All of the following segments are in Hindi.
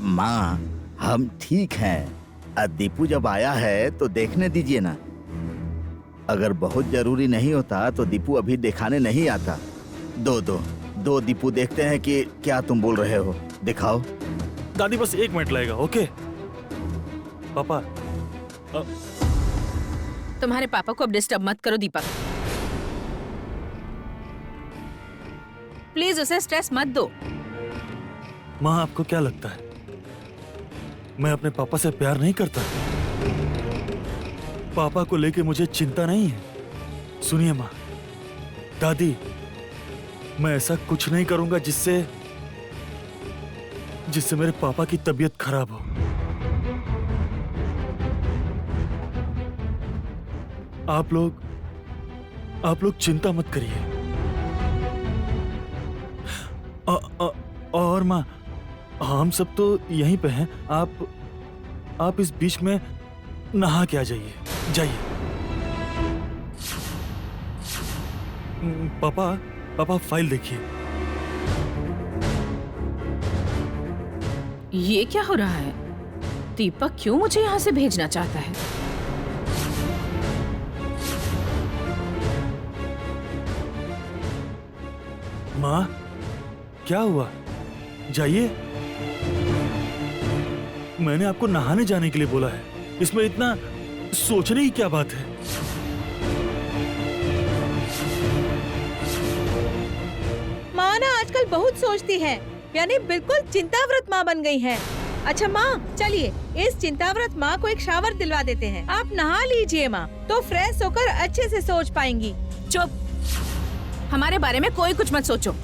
माँ, हम ठीक हैं। दीपू जब आया है तो देखने दीजिए ना। अगर बहुत जरूरी नहीं होता तो दीपू अभी दिखाने नहीं आता। दो दीपू देखते हैं कि क्या तुम बोल रहे हो। दिखाओ। दादी बस 1 मिनट लगेगा। ओके पापा। तुम्हारे पापा को अब डिस्टर्ब मत करो दीपक, प्लीज उसे स्ट्रेस मत दो। माँ, आपको क्या लगता है मैं अपने पापा से प्यार नहीं करता? पापा को लेके मुझे चिंता नहीं है। सुनिए माँ, दादी, मैं ऐसा कुछ नहीं करूंगा जिससे मेरे पापा की तबीयत खराब हो। आप लोग चिंता मत करिए। और माँ, हम सब तो यहीं पे हैं। आप इस बीच में नहा के आ जाइए। पापा फाइल देखिए। ये क्या हो रहा है? दीपक क्यों मुझे यहाँ से भेजना चाहता है? माँ, क्या हुआ? जाइए। मैंने आपको नहाने जाने के लिए बोला है। इसमें इतना सोचने की क्या बात है? माँ ना आजकल बहुत सोचती है, यानी बिल्कुल चिंताव्रत माँ बन गई है। अच्छा माँ, चलिए इस चिंताव्रत माँ को एक शावर दिलवा देते हैं। आप नहा लीजिए माँ, तो फ्रेश होकर अच्छे से सोच पाएंगी। चुप, हमारे बारे में कोई कुछ मत सोचो।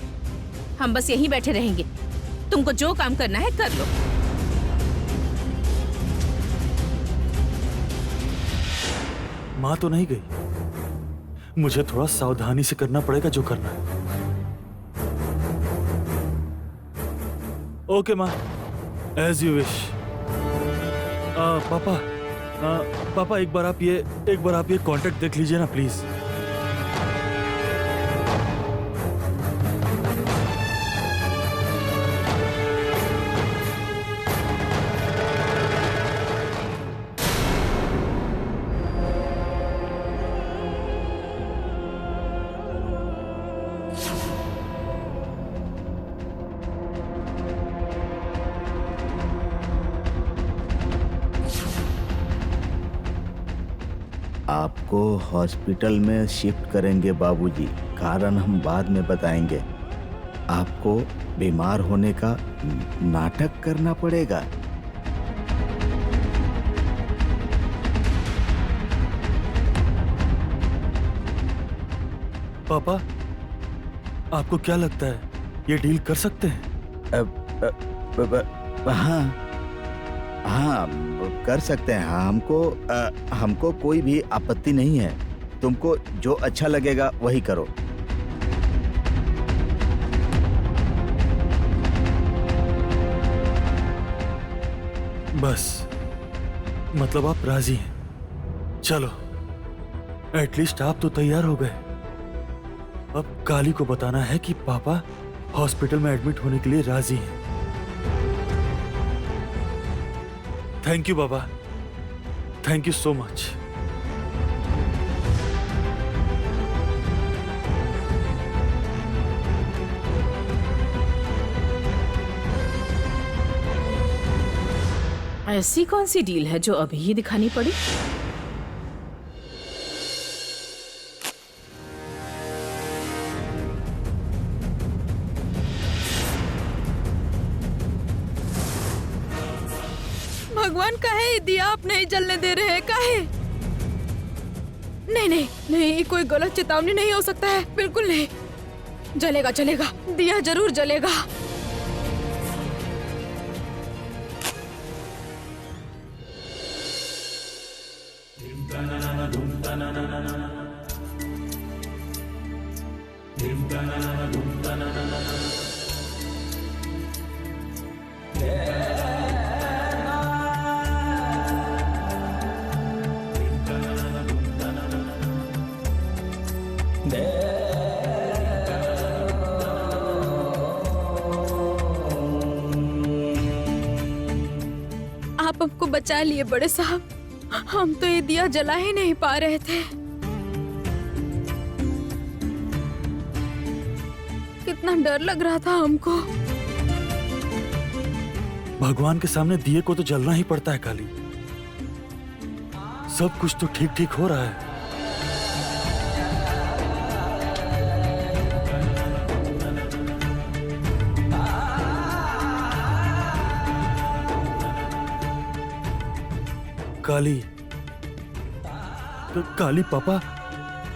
हम बस यहीं बैठे रहेंगे। तुमको जो काम करना है कर लो। माँ तो नहीं गई। मुझे थोड़ा सावधानी से करना पड़ेगा जो करना है। ओके माँ, एज यू विश। पापा एक बार आप ये कांटेक्ट देख लीजिए ना प्लीज। आपको हॉस्पिटल में शिफ्ट करेंगे बाबूजी। कारण हम बाद में बताएंगे। आपको बीमार होने का नाटक करना पड़ेगा। पापा, आपको क्या लगता है ये डील कर सकते हैं? हाँ, कर सकते हैं। हमको कोई भी आपत्ति नहीं है। तुमको जो अच्छा लगेगा वही करो। बस मतलब आप राजी हैं? चलो, एटलीस्ट आप तो तैयार हो गए। अब काली को बताना है कि पापा हॉस्पिटल में एडमिट होने के लिए राजी हैं। Thank you Baba, thank you so much. ऐसी कौन सी डील है जो अभी ही दिखानी पड़ी? भगवान, काहे दिया आप नहीं जलने दे रहे हैं? काहे? नहीं नहीं नहीं, कोई गलत चेतावनी नहीं हो सकता है। बिल्कुल नहीं। जलेगा जलेगा, दिया जरूर जलेगा। आप हमको बचा लिए बड़े साहब। हम तो ये दिया जला ही नहीं पा रहे थे। कितना डर लग रहा था हमको। भगवान के सामने दिए को तो जलना ही पड़ता है काली। सब कुछ तो ठीक ठीक हो रहा है। काली, तो काली पापा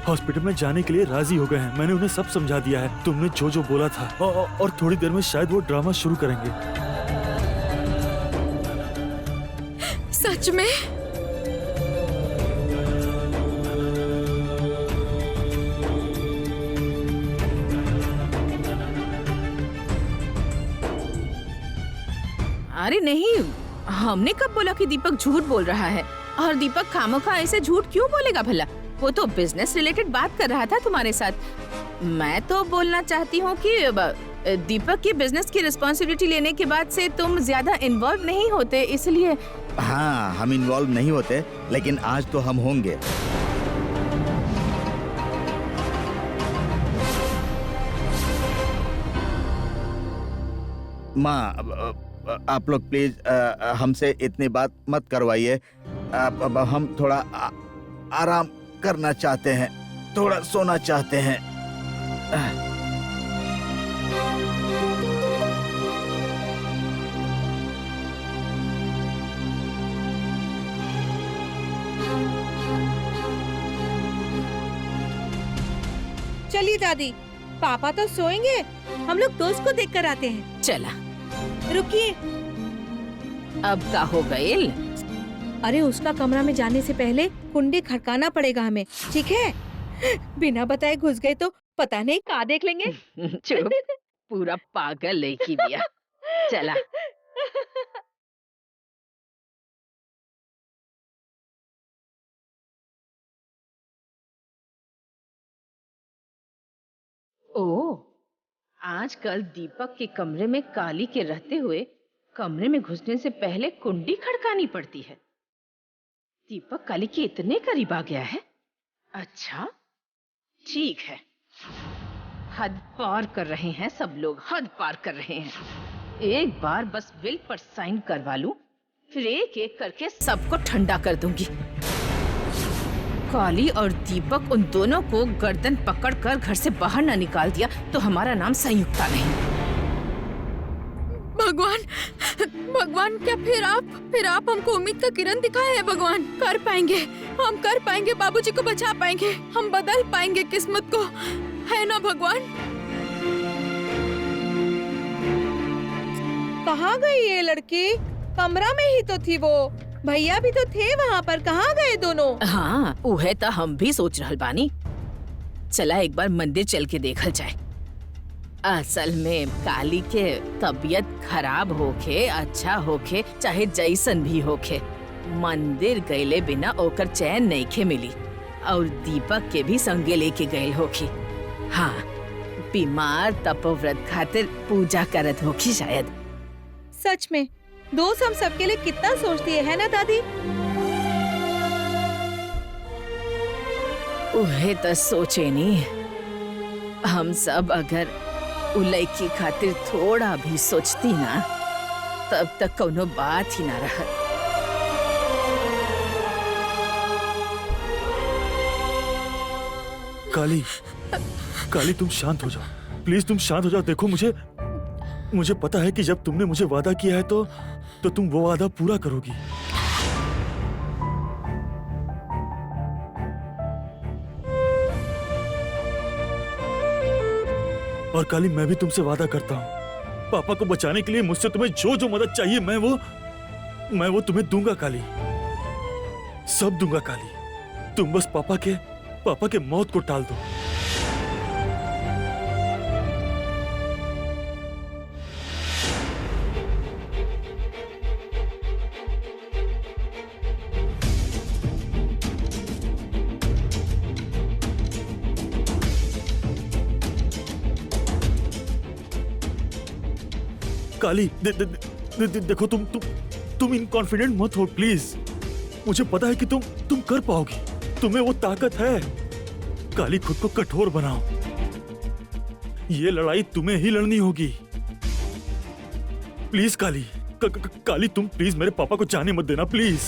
हॉस्पिटल में जाने के लिए राजी हो गए हैं। मैंने उन्हें सब समझा दिया है, तुमने जो जो बोला था। और थोड़ी देर में शायद वो ड्रामा शुरू करेंगे। सच में? अरे नहीं, हमने कब बोला कि दीपक झूठ बोल रहा है? और दीपक खामोखा ऐसे झूठ क्यों बोलेगा भला? वो तो बिजनेस रिलेटेड बात कर रहा था तुम्हारे साथ। मैं तो बोलना चाहती हूँ कि दीपक की बिजनेस की रिस्पॉन्सिबिलिटी लेने के बाद से तुम ज्यादा इन्वॉल्व नहीं होते, इसलिए। हाँ, हम इन्वॉल्व नहीं होते, लेकिन आज तो हम होंगे। माँ, आप लोग प्लीज हमसे इतनी बात मत करवाइए। अब हम थोड़ा आराम करना चाहते हैं, थोड़ा सोना चाहते हैं। चलिए दादी, पापा तो सोएंगे, हम लोग दोस्त को देख कर आते हैं। चला, रुकिए। अब का हो गईल? अरे उसका कमरा में जाने से पहले कुंडी खड़काना पड़ेगा हमें, ठीक है? बिना बताए घुस गए तो पता नहीं कहाँ देख लेंगे। चुप, पूरा पागल लड़की दिया। चला। ओह, आजकल दीपक के कमरे में काली के रहते हुए कमरे में घुसने से पहले कुंडी खड़कानी पड़ती है। दीपक काली के इतने करीब आ गया है। अच्छा, ठीक है। हद पार कर रहे हैं सब लोग, हद पार कर रहे हैं। एक बार बस विल पर साइन करवा लूं, फिर एक एक करके सबको ठंडा कर दूंगी। काली और दीपक उन दोनों को गर्दन पकड़कर घर से बाहर न निकाल दिया तो हमारा नाम संयुक्ता नहीं। भगवान, भगवान, क्या फिर आप हमको उम्मीद का किरण दिखाए हैं भगवान। कर पाएंगे, हम कर पाएंगे, बाबूजी को बचा पाएंगे, हम बदल पाएंगे किस्मत को, है ना भगवान? कहाँ गई ये लड़की? कमरा में ही तो थी वो। भैया भी तो थे वहाँ पर, कहाँ गए दोनों? हाँ, उहे तो हम भी सोच रहल बानी। चला एक बार मंदिर चल के देखल जाए। असल में काली के तबीयत खराब होखे, अच्छा होखे, चाहे जैसन भी होखे, मंदिर गईले बिना ओकर चैन नइखे मिली। और दीपक के भी संगे लेके गए होखी। हाँ, बीमार तपोव्रत खातिर पूजा करत होखी शायद। सच में दोस्त हम सबके लिए कितना सोचती है ना दादी? उहे तो सोचे नी, हम सब अगर उ लड़की खातिर थोड़ा भी सोचती ना, तब तक कोनो बात ही ना रहत। काली, काली तुम शांत हो जाओ, प्लीज तुम शांत हो जाओ। देखो मुझे पता है कि जब तुमने मुझे वादा किया है तो तुम वो वादा पूरा करोगी। और काली, मैं भी तुमसे वादा करता हूँ, पापा को बचाने के लिए मुझसे तुम्हें जो जो मदद चाहिए मैं वो तुम्हें दूंगा काली, सब दूंगा काली। तुम बस पापा के मौत को टाल दो। काली, देखो तुम इनकॉन्फिडेंट मत हो प्लीज। मुझे पता है कि तुम कर पाओगी, तुम्हें वो ताकत है। काली, खुद को कठोर बनाओ। ये लड़ाई तुम्हें ही लड़नी होगी। प्लीज काली, काली तुम प्लीज मेरे पापा को जाने मत देना प्लीज।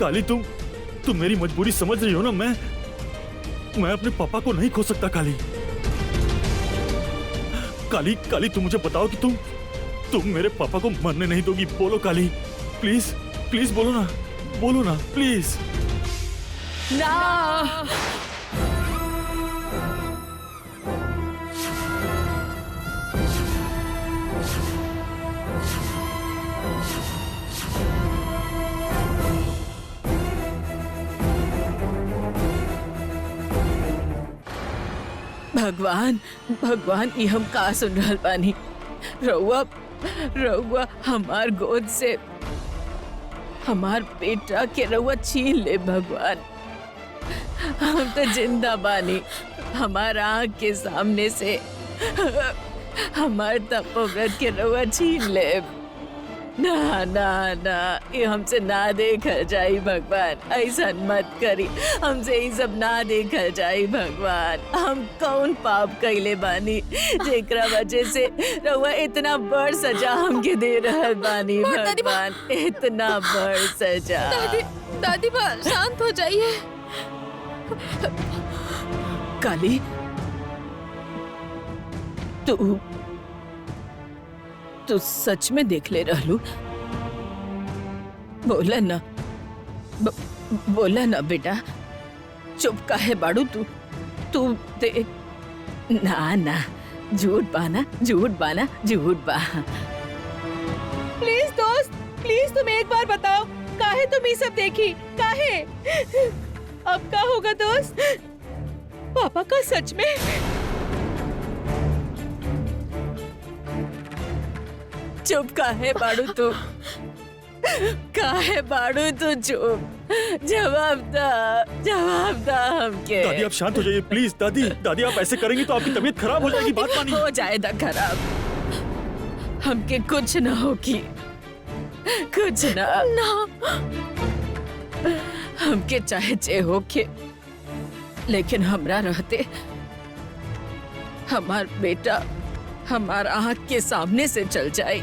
काली तुम मेरी मजबूरी समझ रही हो ना। मैं अपने पापा को नहीं खो सकता काली। काली तुम मुझे बताओ कि तुम मेरे पापा को मरने नहीं दोगी। बोलो काली, प्लीज प्लीज बोलो ना प्लीज। ना, भगवान भगवान, ये हम का सुन रहल बानी। रउआ हमार गोद से हमार बेटा के रउआ छीन ले भगवान। हम तो जिंदा बानी, हमार आँख के सामने से हमार तपोव्रत के रउआ छीन ले। ना ना ना, ये हमसे ना देखा जाई भगवान। ऐसा मत करी, हमसे ये सब ना देखा जाई भगवान। हम कौन पाप कैले बानी जेकरा वजह से रउआ इतना बड़ सजा हमके दे रहल बानी भगवान। इतना बड़ सजा। दादी माँ शांत हो जाइए। काली, तू सच में देख ले रहलू? बोला ना बेटा, चुप काहे बाड़ू तू देख। ना झूठ बा। प्लीज दोस्त, प्लीज तुम एक बार बताओ, काहे तुम ये सब देखी? काहे? अब क्या होगा दोस्त? पापा का सच में? चुप काहे बाड़ू तू? चुप? जवाब दा हमके। दादी आप शांत हो जाइए प्लीज। दादी आप ऐसे करेंगी तो आपकी तबीयत खराब हो जाएगी। बात मानिए। हो जाएगा खराब, हमके कुछ ना होगी, कुछ ना। हमके चाहे जे होके, लेकिन हमरा रहते हमार बेटा हमार आँख के सामने से चल जाए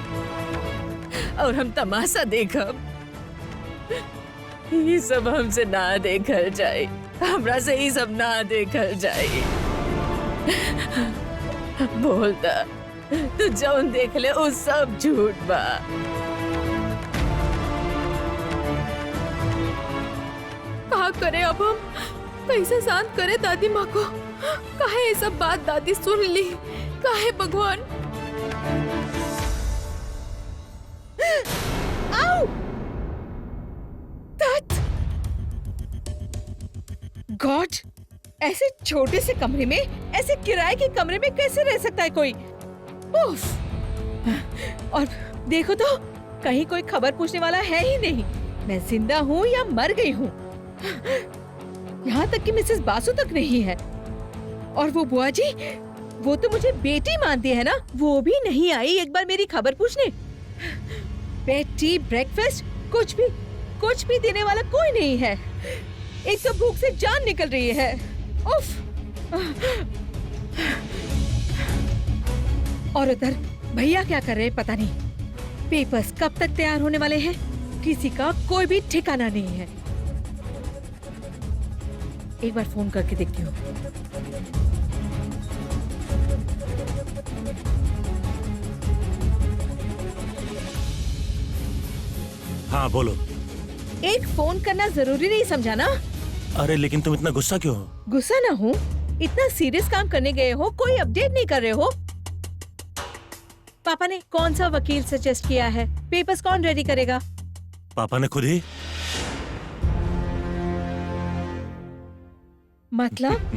और हम तमाशा देखब। ये सब हमसे ना देखल जाए, हमरा से ये सब ना देखल जाए। बोलता तू जौन देख ले वो सब झूठ बा। कहा करे अब हम? कैसे शांत करे दादी माँ को? काहे ये सब बात दादी सुन ली? काहे भगवान? आओ! गॉड, ऐसे छोटे से कमरे में, ऐसे किराए के कमरे में कैसे रह सकता है कोई? उफ! और देखो तो कहीं कोई खबर पूछने वाला है ही नहीं। मैं जिंदा हूँ या मर गई हूँ। यहाँ तक कि मिसेस बासु तक नहीं है। और वो बुआ जी, वो तो मुझे बेटी मानती है ना, वो भी नहीं आई एक बार मेरी खबर पूछने। बेड, टी, ब्रेकफास्ट, कुछ भी देने वाला कोई नहीं है। एक तो भूख से जान निकल रही है। उफ! और उधर भैया क्या कर रहे हैं पता नहीं। पेपर्स कब तक तैयार होने वाले हैं, किसी का कोई भी ठिकाना नहीं है। एक बार फोन करके देखती हूँ। हाँ बोलो। एक फोन करना जरूरी नहीं समझा ना? अरे लेकिन तुम इतना गुस्सा क्यों हो? गुस्सा ना हूँ, इतना सीरियस काम करने गए हो, कोई अपडेट नहीं कर रहे हो। पापा ने कौन सा वकील सजेस्ट किया है? पेपर्स कौन रेडी करेगा? पापा ने खुद ही। मतलब?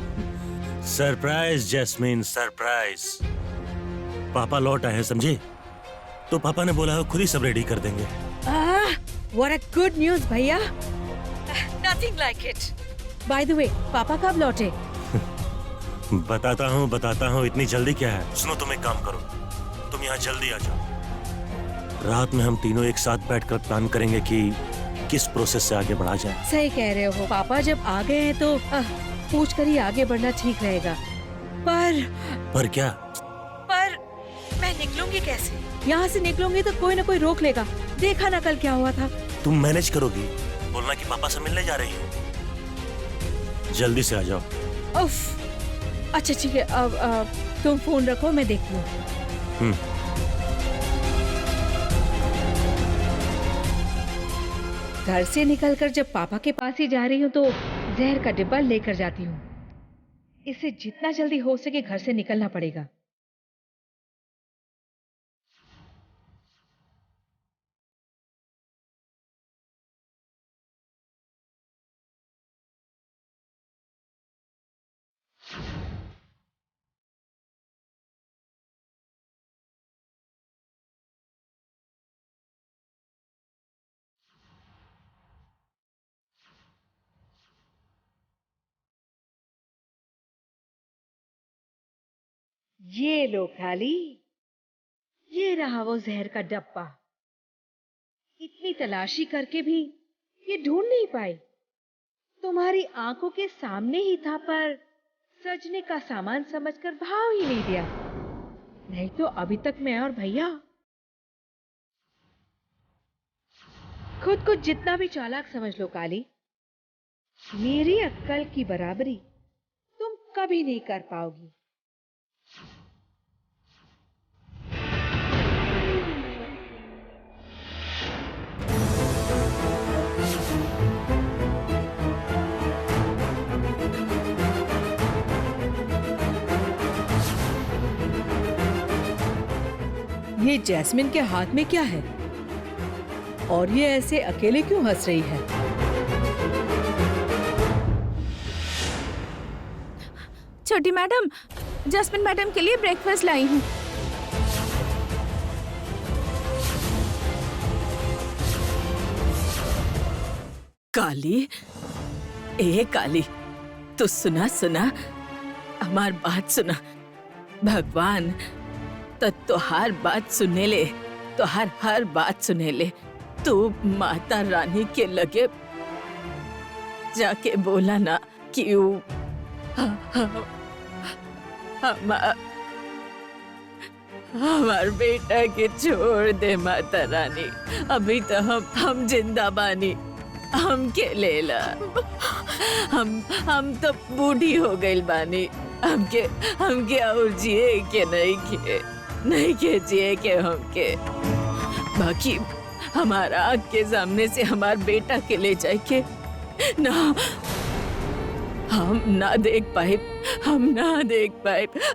Surprise jasmine, surprise. पापा लौट आए हैं समझे, तो पापा ने बोला खुद ही सब रेडी कर देंगे। What a good news भैया। Nothing like it. By the way, पापा कब लौटे? बताता हूँ, इतनी जल्दी क्या है? सुनो, तुम एक काम करो, तुम यहाँ जल्दी आ जाओ। रात में हम तीनों एक साथ बैठकर प्लान करेंगे कि किस प्रोसेस से आगे बढ़ा जाए। सही कह रहे हो पापा, जब आ गए हैं तो पूछ कर ही आगे बढ़ना ठीक रहेगा। पर क्या? पर मैं निकलूंगी कैसे? यहाँ से निकलूंगी तो कोई ना कोई रोक लेगा। देखा ना कल क्या हुआ था। तुम मैनेज करोगी? बोलना कि पापा से मिलने जा रही हो। जल्दी से आ जाओ। उफ, अच्छा ठीक है, अब तुम फोन रखो, मैं देखती हूँ। घर से निकलकर जब पापा के पास ही जा रही हूँ तो जहर का डिब्बा लेकर जाती हूँ। इसे जितना जल्दी हो सके घर से निकलना पड़ेगा। ये लो खाली, ये रहा वो जहर का डब्बा। इतनी तलाशी करके भी ये ढूंढ नहीं पाई। तुम्हारी आंखों के सामने ही था, पर सजने का सामान समझकर भाव ही नहीं दिया। नहीं तो अभी तक मैं और भैया खुद को जितना भी चालाक समझ लो काली, मेरी अक्ल की बराबरी तुम कभी नहीं कर पाओगी। ये जैस्मिन के हाथ में क्या है? और ये ऐसे अकेले क्यों हंस रही है? छोटी मैडम, जैस्मिन मैडम के लिए ब्रेकफास्ट लाई हूँ। काली, ए काली, तू सुना हमार बात सुना। भगवान तो हर बात सुने ले, तो हर बात सुने ले। तू माता रानी के लगे जाके बोला ना कि हमार बेटा के छोड़ दे माता रानी। अभी तो हम जिंदा बानी, हम के लेला। हम तो बूढ़ी हो गई बानी। हमके और जिए के नहीं के जिए के हमके। बाकी हमारा आँख के सामने से हमार बेटा के ले जाए के ना, हम ना देख पाए,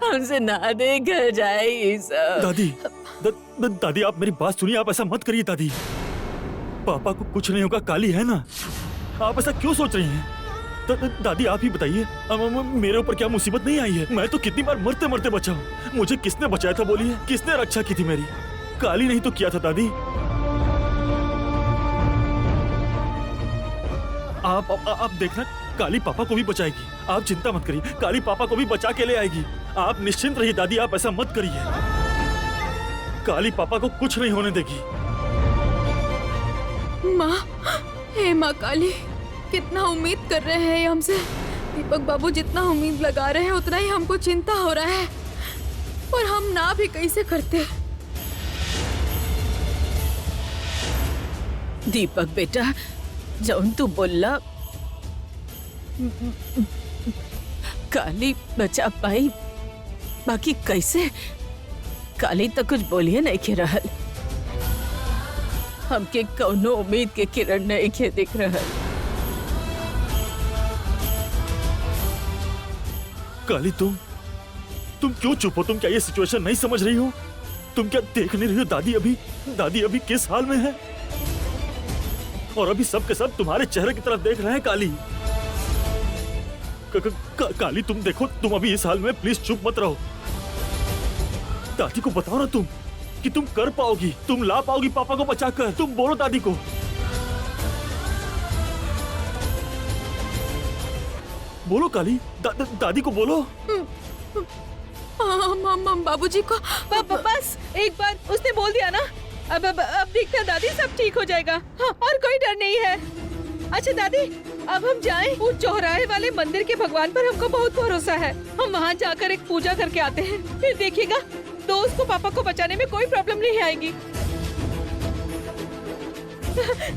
हमसे ना देखा जाए ये सब। दादी आप मेरी बात सुनिए, आप ऐसा मत करिए दादी। पापा को कुछ नहीं होगा, काली है ना। आप ऐसा क्यों सोच रही हैं? दादी आप ही बताइए, मेरे ऊपर क्या मुसीबत नहीं आई है? मैं तो कितनी बार मरते मरते बचा हूँ। मुझे किसने बचाया था बोलिए? किसने रक्षा की थी मेरी? काली नहीं तो किया था दादी। आप देखना, काली पापा को भी बचाएगी। आप चिंता मत करिए, काली पापा को भी बचा के ले आएगी। आप निश्चिंत रहिए दादी, आप ऐसा मत करिए। काली पापा को कुछ नहीं होने देगी। माँ, हे माँ काली, कितना उम्मीद कर रहे हैं हमसे। दीपक बाबू जितना उम्मीद लगा रहे हैं उतना ही हमको चिंता हो रहा है, पर हम ना भी कैसे करते। दीपक बेटा, जौन तू बोला काली बचा पाई, बाकी कैसे? काली तो कुछ बोलिए नहीं के रहल। हमके कौनो उम्मीद के किरण नहीं के दिख रहल। काली तुम क्यों चुप हो? तुम क्या ये सिचुएशन नहीं समझ रही हो? तुम क्या देख नहीं रही हो? दादी अभी किस हाल में है? और अभी सब के सब तुम्हारे चेहरे की तरफ देख रहे हैं। काली काली तुम देखो, तुम अभी इस हाल में, प्लीज चुप मत रहो। दादी को बताओ ना तुम कि तुम कर पाओगी, तुम ला पाओगी पापा को बचाकर। तुम बोलो दादी को। बोलो काली, दादी को बोलो। हम बाबूजी को बस एक बार उसने बोल दिया ना, अब दिखता दादी सब ठीक हो जाएगा। हाँ, और कोई डर नहीं है। अच्छा दादी, अब हम जाएं? वो चौराहे वाले मंदिर के भगवान पर हमको बहुत भरोसा है। हम वहाँ जाकर एक पूजा करके आते हैं, फिर देखिएगा दोस्त को पापा को बचाने में कोई प्रॉब्लम नहीं आएगी।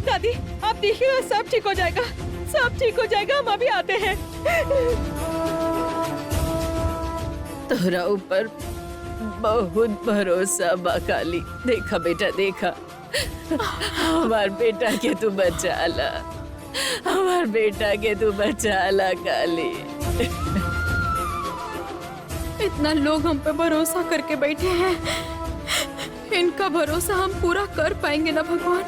दादी आप देखिएगा सब ठीक हो जाएगा, सब ठीक हो जाएगा। हम अभी आते हैं। तोरा ऊपर बहुत भरोसा बा काली। देखा बेटा देखा, हमार बेटा के तू बचा ला, हमार बेटा के तू बचा ला काली। इतना लोग हम पे भरोसा करके बैठे हैं, इनका भरोसा हम पूरा कर पाएंगे ना भगवान?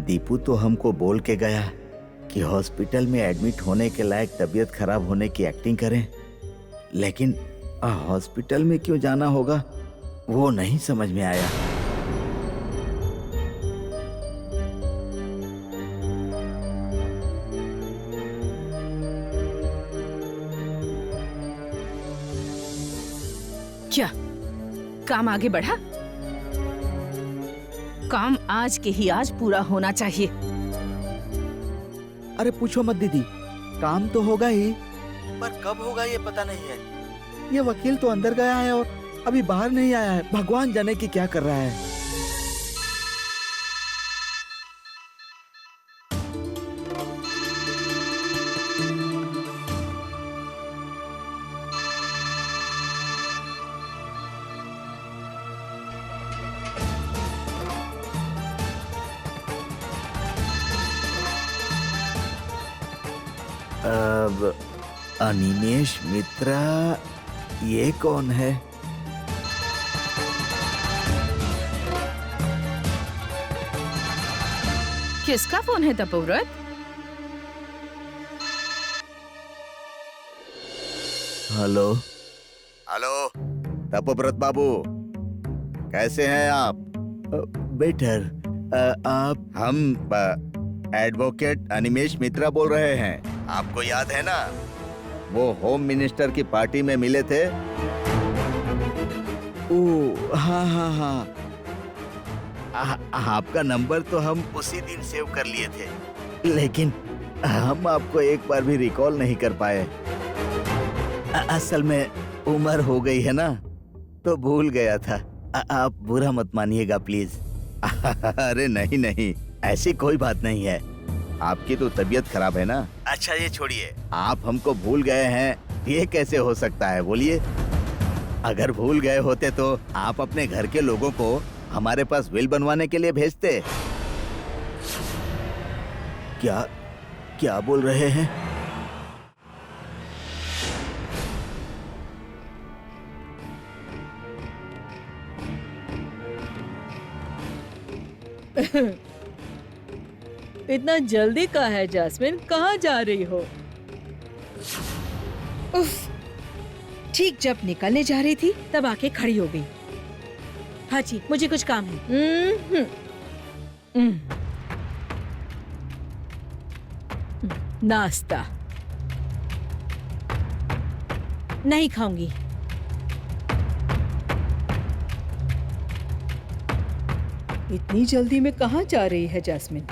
दीपू तो हमको बोल के गया कि हॉस्पिटल में एडमिट होने के लायक तबीयत खराब होने की एक्टिंग करें, लेकिन हॉस्पिटल में क्यों जाना होगा वो नहीं समझ में आया। क्या काम आगे बढ़ा? काम आज के ही आज पूरा होना चाहिए। अरे पूछो मत दीदी, काम तो होगा ही, पर कब होगा ये पता नहीं है। ये वकील तो अंदर गया है और अभी बाहर नहीं आया है। भगवान जाने की क्या कर रहा है। अब अनिमेश मित्रा ये कौन है? किसका फोन है तपोव्रत? हेलो हेलो तपोव्रत बाबू, कैसे हैं आप? बेटर। आप हम एडवोकेट अनिमेश मित्रा बोल रहे हैं। आपको याद है ना, वो होम मिनिस्टर की पार्टी में मिले थे? ओह हाँ हाँ हाँ, आपका नंबर तो हम उसी दिन सेव कर लिए थे, लेकिन हम आपको एक बार भी रिकॉल नहीं कर पाए। असल में उम्र हो गई है ना, तो भूल गया था। आप बुरा मत मानिएगा प्लीज। अरे नहीं नहीं, ऐसी कोई बात नहीं है। आपकी तो तबीयत खराब है ना। अच्छा ये छोड़िए, आप हमको भूल गए हैं ये कैसे हो सकता है बोलिए? अगर भूल गए होते तो आप अपने घर के लोगों को हमारे पास विल बनवाने के लिए भेजते। क्या क्या बोल रहे हैं? इतना जल्दी का है जैस्मिन, कहाँ जा रही हो? उफ, ठीक जब निकलने जा रही थी तब आके खड़ी हो गई। हाँ जी, मुझे कुछ काम है। नाश्ता नहीं खाऊंगी। इतनी जल्दी में कहाँ जा रही है जैस्मिन?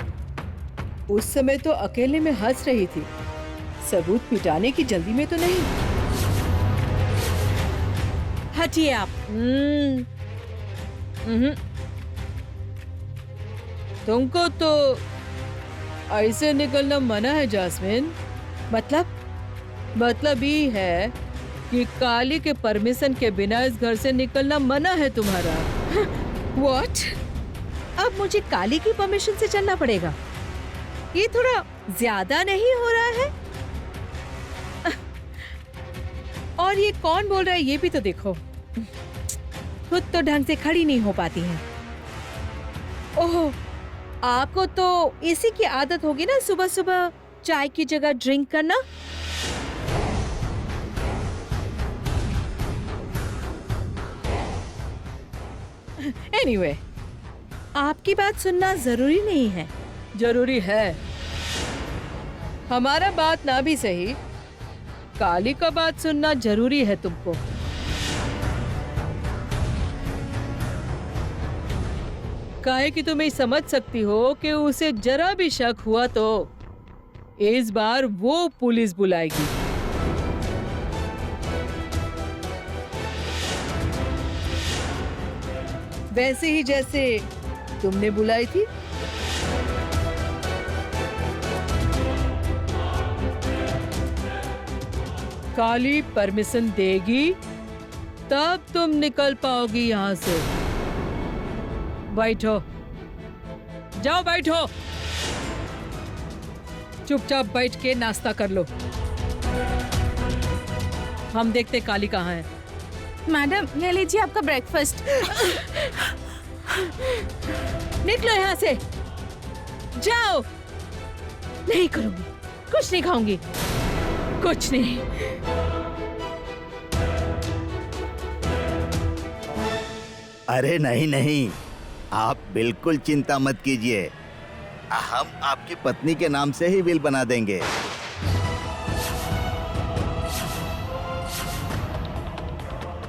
उस समय तो अकेले में हंस रही थी, सबूत मिटाने की जल्दी में तो नहीं। हटिए आप। तुमको तो ऐसे निकलना मना है जैस्मिन। मतलब ये है कि काली के परमिशन के बिना इस घर से निकलना मना है तुम्हारा। What? अब मुझे काली की परमिशन से चलना पड़ेगा? ये थोड़ा ज्यादा नहीं हो रहा है? और ये कौन बोल रहा है ये भी तो देखो। खुद तो ढंग से खड़ी नहीं हो पाती है। ओह, आपको तो इसी की आदत होगी ना, सुबह सुबह चाय की जगह ड्रिंक करना। एनीवे, आपकी बात सुनना जरूरी नहीं है। जरूरी है। हमारा बात ना भी सही, काली का बात सुनना जरूरी है तुमको। काहे कि तुम्हें समझ सकती हो कि उसे जरा भी शक हुआ तो इस बार वो पुलिस बुलाएगी। वैसे ही जैसे तुमने बुलाई थी। काली परमिशन देगी तब तुम निकल पाओगी यहाँ से। बैठो, जाओ बैठो, चुपचाप बैठ के नाश्ता कर लो। हम देखते काली कहाँ है। मैडम, ले लीजिए आपका ब्रेकफास्ट। निकलो यहाँ से, जाओ। नहीं करूंगी, कुछ नहीं खाऊंगी, कुछ नहीं। अरे नहीं नहीं, आप बिल्कुल चिंता मत कीजिए, हम आपकी पत्नी के नाम से ही बिल बना देंगे।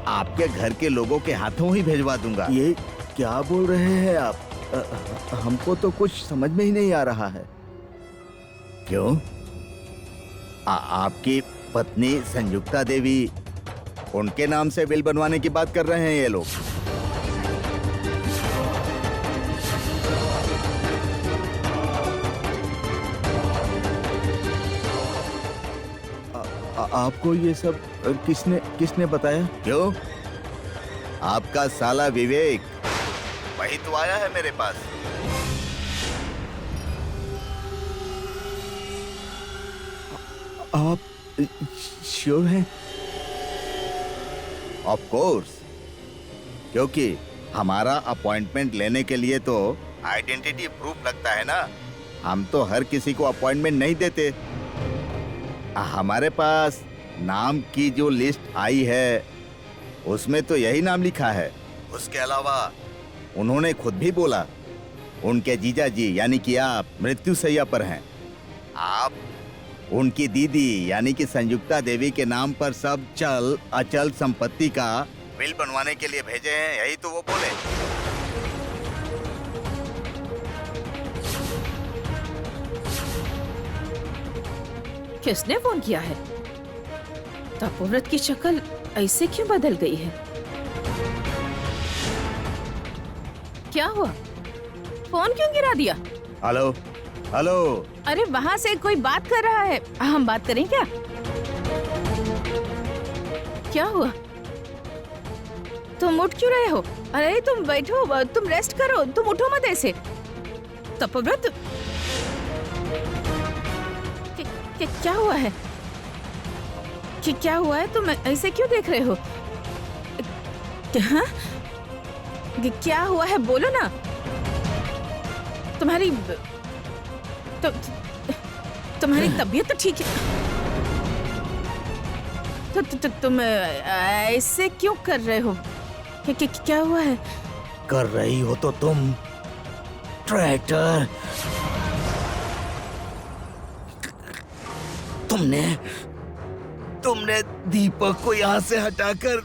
आपके घर के लोगों के हाथों ही भेजवा दूंगा। ये क्या बोल रहे हैं आप? हमको तो कुछ समझ में ही नहीं आ रहा है। क्यों? आपकी पत्नी संयुक्ता देवी, उनके नाम से बिल बनवाने की बात कर रहे हैं ये लोग। आपको ये सब किसने बताया? क्यों? आपका साला विवेक, वही तो आया है मेरे पास। आप श्योर हैं? ऑफ कोर्स, क्योंकि हमारा अपॉइंटमेंट लेने के लिए तो आइडेंटिटी प्रूफ लगता है ना। हम तो हर किसी को अपॉइंटमेंट नहीं देते। हमारे पास नाम की जो लिस्ट आई है उसमें तो यही नाम लिखा है। उसके अलावा उन्होंने खुद भी बोला उनके जीजा जी यानी कि आप मृत्यु शैया पर हैं। आप उनकी दीदी यानी कि संयुक्ता देवी के नाम पर सब चल अचल संपत्ति का बिल बनवाने के लिए भेजे हैं, यही तो वो बोले। किसने फोन किया है? तपोव्रत की शक्ल ऐसे क्यों बदल गई है? क्या हुआ? फोन क्यों गिरा दिया? Hello hello. अरे वहाँ से कोई बात कर रहा है, हम बात करें क्या? क्या हुआ? तुम उठ क्यों रहे हो? अरे तुम बैठो, तुम रेस्ट करो, तुम उठो मत ऐसे। तपोव्रत, क्या हुआ है? क्या हुआ है? तुम ऐसे क्यों देख रहे हो? हाँ? क्या हुआ है? बोलो ना। तुम्हारी तबीयत तो ठीक है? तुम ऐसे क्यों कर रहे हो? क्या हुआ है? कर रही हो तो तुम ट्रैक्टर। तुमने दीपक को यहाँ से हटाकर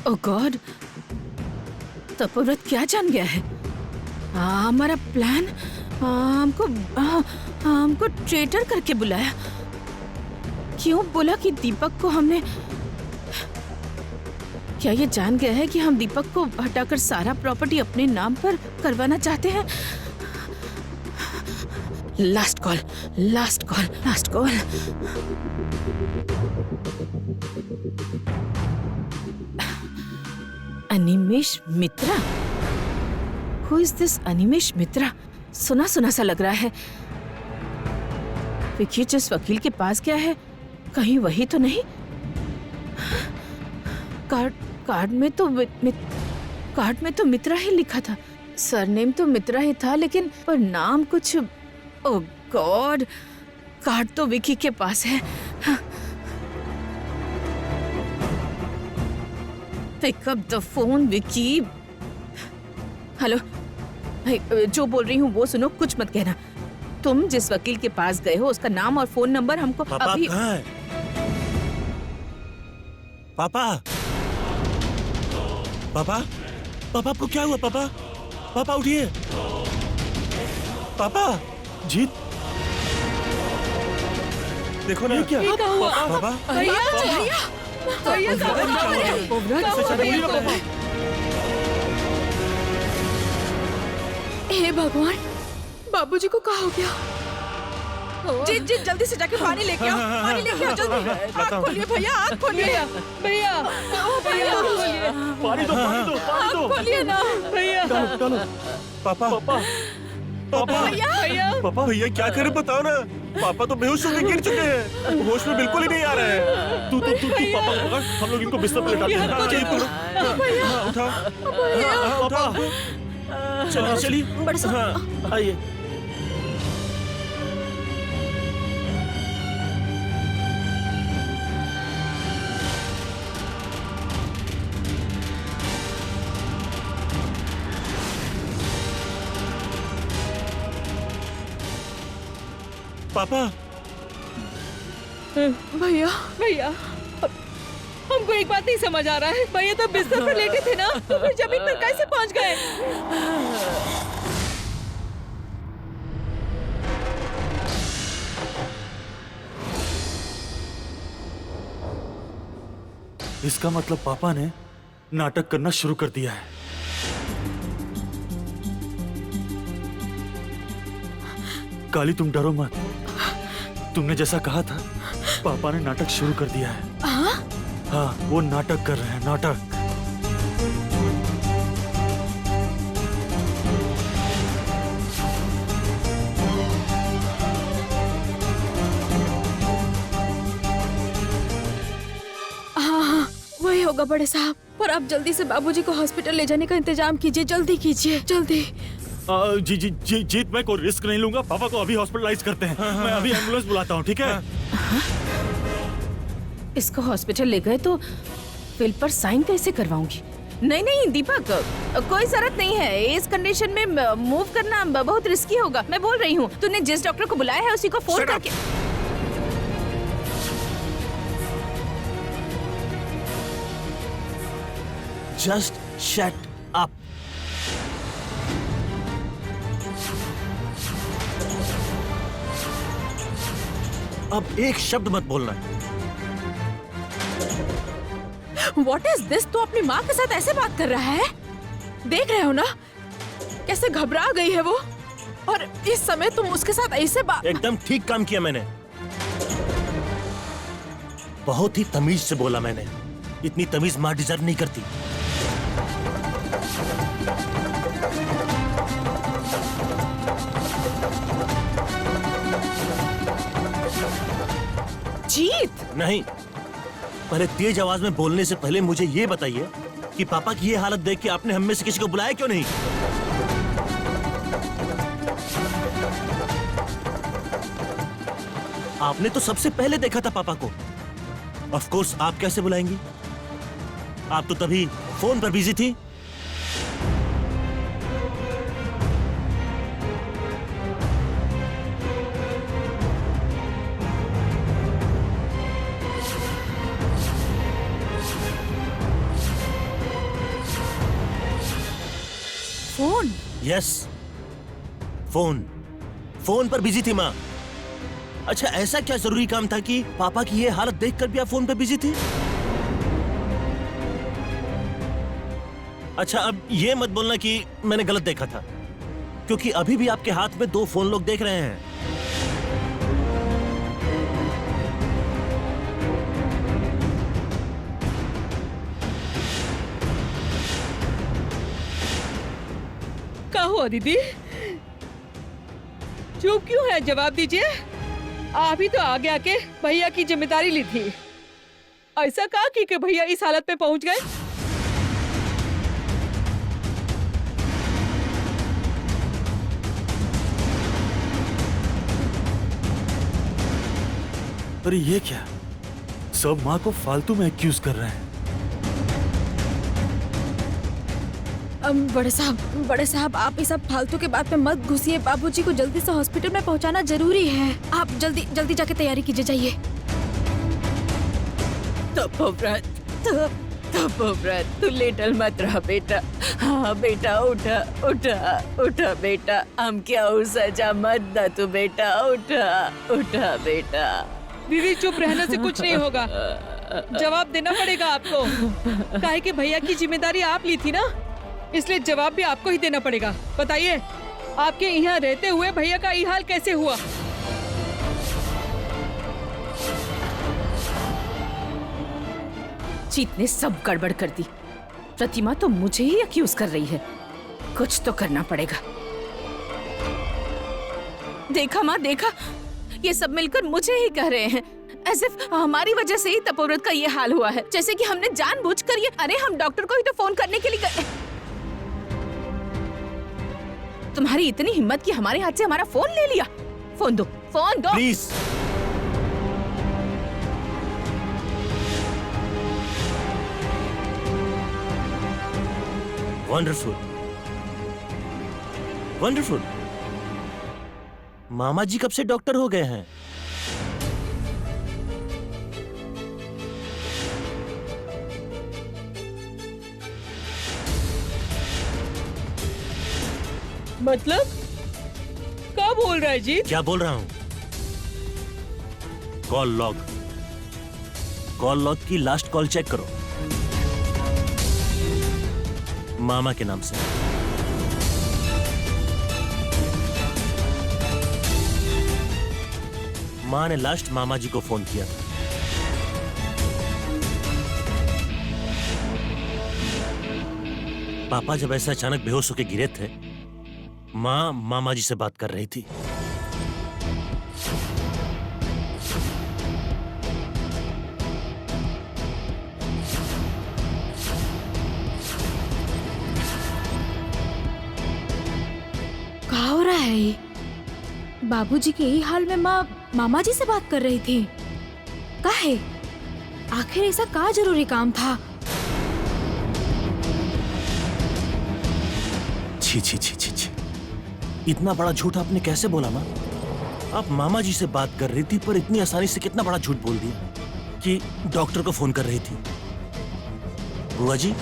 ओह गॉड, तपोव्रत क्या जान गया है? हमारा प्लान, हमको ट्रेटर करके बुलाया। क्यों बोला कि दीपक को हमने क्या ये जान गया है कि हम दीपक को हटाकर सारा प्रॉपर्टी अपने नाम पर करवाना चाहते हैं? Last call, last call, last call. Animesh Mitra? Who is this Animesh Mitra? सुना सुना सा लग रहा है। विकी जिस वकील के पास गया है, कहीं वही तो नहीं? कार्ड में तो मित्रा ही लिखा था। सरनेम तो मित्रा ही था, लेकिन पर नाम कुछ। ओह गॉड, कार्ड तो विकी के पास है। Pick up the phone Vicky. Hello, जो बोल रही हूँ वो सुनो, कुछ मत कहना। तुम जिस वकील के पास गए हो उसका नाम और फोन नंबर हमको पापा अभी। कहाँ है? पापा, पापा, पापा को क्या हुआ? पापा, पापा उठिए। पापा, जीत, देखो ना। क्या पापा, हे भगवान, बाबूजी को क्या हो गया? जी जी, जल्दी से जाके पानी लेके आओ, पानी लेके आओ जल्दी। आँख खोलिए भैया, आँख खोलिए भैया, भैया पानी दो, आँख खोलिए ना भैया। डालो। पापा, पापा, पापा, पापा, भैया क्या करें बताओ ना। पापा तो बेहोश होकर गिर चुके हैं, होश में बिल्कुल ही नहीं आ रहे हैं। तू पापा को पकड़, हम लोग इनको बिस्तर पे लेटाते हैं। उठाओ, चलिए। हाँ, आइए। पापा, भैया भैया, हमको एक बात नहीं समझ आ रहा है। भैया तो बिस्तर पर लेटे थे ना, तो फिर जमीन पर कैसे पहुंच गए? इसका मतलब पापा ने नाटक करना शुरू कर दिया है। काली, तुम डरो मत। तुमने जैसा कहा था, पापा ने नाटक शुरू कर दिया है। हाँ, वो नाटक कर रहे हैं, नाटक। हाँ, वही होगा बड़े साहब। पर आप जल्दी से बाबूजी को हॉस्पिटल ले जाने का इंतजाम कीजिए, जल्दी कीजिए, जल्दी। जीत, मैं कोई रिस्क नहीं लूंगा। पापा को अभी हॉस्पिटलाइज करते हैं। मैं अभी एम्बुलेंस बुलाता हूँ, ठीक है? इसको हॉस्पिटल ले गए तो बिल पर साइन कैसे करवाऊंगी? नहीं दीपक, कोई जरूरत नहीं है। इस कंडीशन में मूव करना बहुत रिस्की होगा। मैं बोल रही हूँ, तूने जिस डॉक्टर को बुलाया है उसी को फोन करके। Just shut up. अब एक शब्द मत बोलना। What is this? तू अपनी माँ के साथ ऐसे बात कर रहा है? देख रहे हो ना कैसे घबरा गई है वो, और इस समय तुम उसके साथ ऐसे बात। एकदम ठीक काम किया मैंने। बहुत ही तमीज से बोला मैंने। इतनी तमीज माँ डिजर्व नहीं करती। जीत, नहीं, पहले तेज आवाज में बोलने से पहले मुझे ये बताइए कि पापा की ये हालत देख के आपने हम में से किसी को बुलाया क्यों नहीं? आपने तो सबसे पहले देखा था पापा को। ऑफ कोर्स आप कैसे बुलाएंगी? आप तो तभी फोन पर बिजी थी। फोन? यस, फोन पर बिजी थी माँ। अच्छा, ऐसा क्या जरूरी काम था कि पापा की ये हालत देखकर भी आप फोन पर बिजी थी? अच्छा अब ये मत बोलना कि मैंने गलत देखा था, क्योंकि अभी भी आपके हाथ में 2 फोन लोग देख रहे हैं। क्या हुआ दीदी? चुप क्यों है? जवाब दीजिए। आप ही तो आगे आके भैया की जिम्मेदारी ली थी। ऐसा कहा कि भैया इस हालत में पहुंच गए? अरे ये क्या, सब माँ को फालतू में एक्यूज कर रहे हैं। बड़े साहब आप इस सब फालतू के बात में मत घुसिए। बाबूजी को जल्दी से हॉस्पिटल में पहुंचाना जरूरी है। आप जल्दी जाके तैयारी कीजिए, जाइए। तपोव्रत, तू लेटल मत रहा बेटा। हाँ बेटा, उठा बेटा। हम क्या सजा मत दा तू बेटा, उठा बेटा। दीदी चुप रहने से कुछ नहीं होगा, जवाब देना पड़ेगा आपको। काहे कि भैया की जिम्मेदारी आप ली थी ना, इसलिए जवाब भी आपको ही देना पड़ेगा। बताइए, आपके यहाँ रहते हुए भैया का ये हाल कैसे हुआ? जीत ने सब गड़बड़ कर दी। प्रतिमा तो मुझे ही अक्यूज कर रही है। कुछ तो करना पड़ेगा। देखा माँ, देखा, ये सब मिलकर मुझे ही कह रहे हैं, ऐसे हमारी वजह से ही तपोव्रत का ये हाल हुआ है। जैसे कि हमने जानबूझकर ये। अरे हम डॉक्टर को ही तो फोन करने के लिए गए। तुम्हारी इतनी हिम्मत कि हमारे हाथ से हमारा फोन ले लिया। फोन दो, फोन दो प्लीज। Wonderful, wonderful. मामा जी कब से डॉक्टर हो गए हैं? मतलब क्या बोल रहा है जी? क्या बोल रहा हूं? कॉल लॉग की लास्ट कॉल चेक करो, मामा के नाम से। माँ ने लास्ट मामा जी को फोन किया था। पापा जब ऐसे अचानक बेहोश होकर गिरे थे, माँ मामा जी से बात कर रही थी। क्या हो रहा है ये? बाबूजी के यही हाल में माँ मामा जी से बात कर रही थी। काहे? आखिर ऐसा क्या जरूरी काम था? छी छी छी छी छी, इतना बड़ा झूठ आपने कैसे बोला माँ? आप मामा जी से बात कर रही थी, पर इतनी आसानी से कितना बड़ा झूठ बोल दिया कि डॉक्टर को फोन कर रही थी। बुआ जी,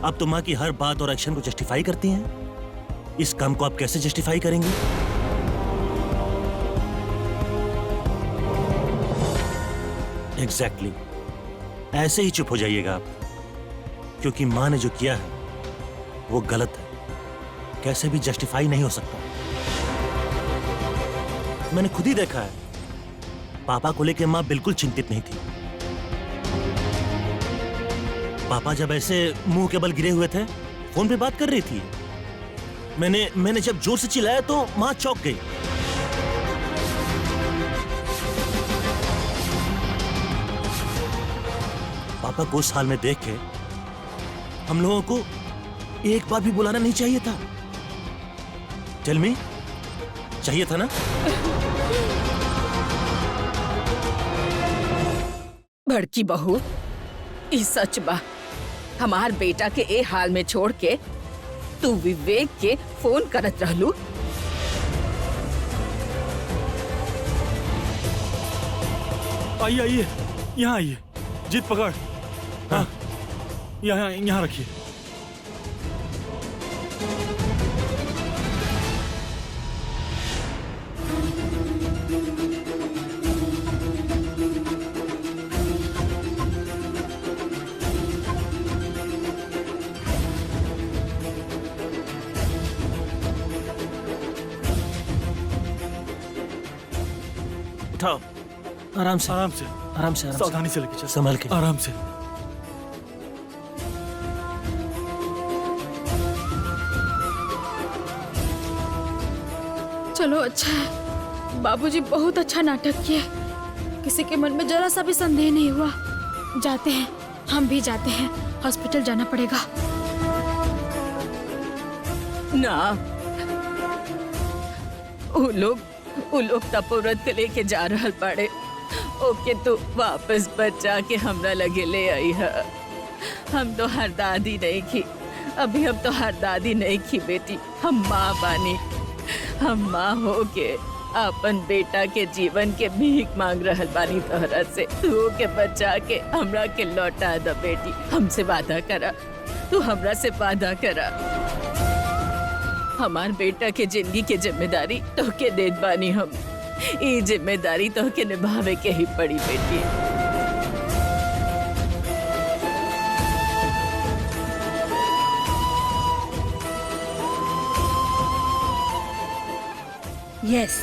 आप तो माँ की हर बात और एक्शन को जस्टिफाई करती हैं। इस काम को आप कैसे जस्टिफाई करेंगी? एग्जैक्टली, ऐसे ही चुप हो जाइएगा आप, क्योंकि माँ ने जो किया है वो गलत है, कैसे भी जस्टिफाई नहीं हो सकता। मैंने खुद ही देखा है, पापा को लेकर माँ बिल्कुल चिंतित नहीं थी। पापा जब ऐसे मुंह के बल गिरे हुए थे, फोन पे बात कर रही थी। मैंने जब जोर से चिल्लाया तो माँ चौंक गई। पापा को उस हाल में देख के हम लोगों को एक बार भी बुलाना नहीं चाहिए था। टेल मी, चाहिए था ना? बड़की बहू, ई सच बा। हमार बेटा के ए हाल में छोड़ के तू विवेक के फोन करत रहलू। आइए आइए, यहाँ आइए। जीत पकड़। हाँ, यहाँ रखिए। उठाओ। आराम से आराम से, आराम से, आराम से। सावधानी से लेके चल, संभल के। आराम से। चलो अच्छा है, बाबूजी बहुत अच्छा नाटक किए। किसी के मन में जरा सा भी संदेह नहीं हुआ। जाते हैं, हम भी जाते हैं, हॉस्पिटल जाना पड़ेगा। ना, वो लोग तपोव्रत के लेके जा रहल पड़े। ओके तो वापस बचा के हमरा लगे ले आई है। हम तो हर दादी नहीं की, अभी हम तो हर दादी नहीं की बेटी, हम माँ बानी। हम माँ हो के अपन बेटा के जीवन के भीख मांग रहल बानी तोहरा से। तू के बचा के हमरा के लौटा द बेटी, हमसे वादा करा, तू हमरा से वादा करा। हमार बेटा के जिंदगी के जिम्मेदारी तोहके देत बानी हम। ये जिम्मेदारी तोहके निभावे के ही पड़ी बेटी। यस,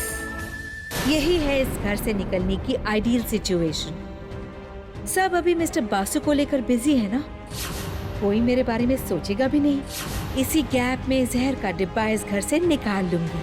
यही है इस घर से निकलने की आइडियल सिचुएशन। सब अभी मिस्टर बासु को लेकर बिजी है ना, कोई मेरे बारे में सोचेगा भी नहीं। इसी गैप में जहर का डिब्बा इस घर से निकाल लूंगी।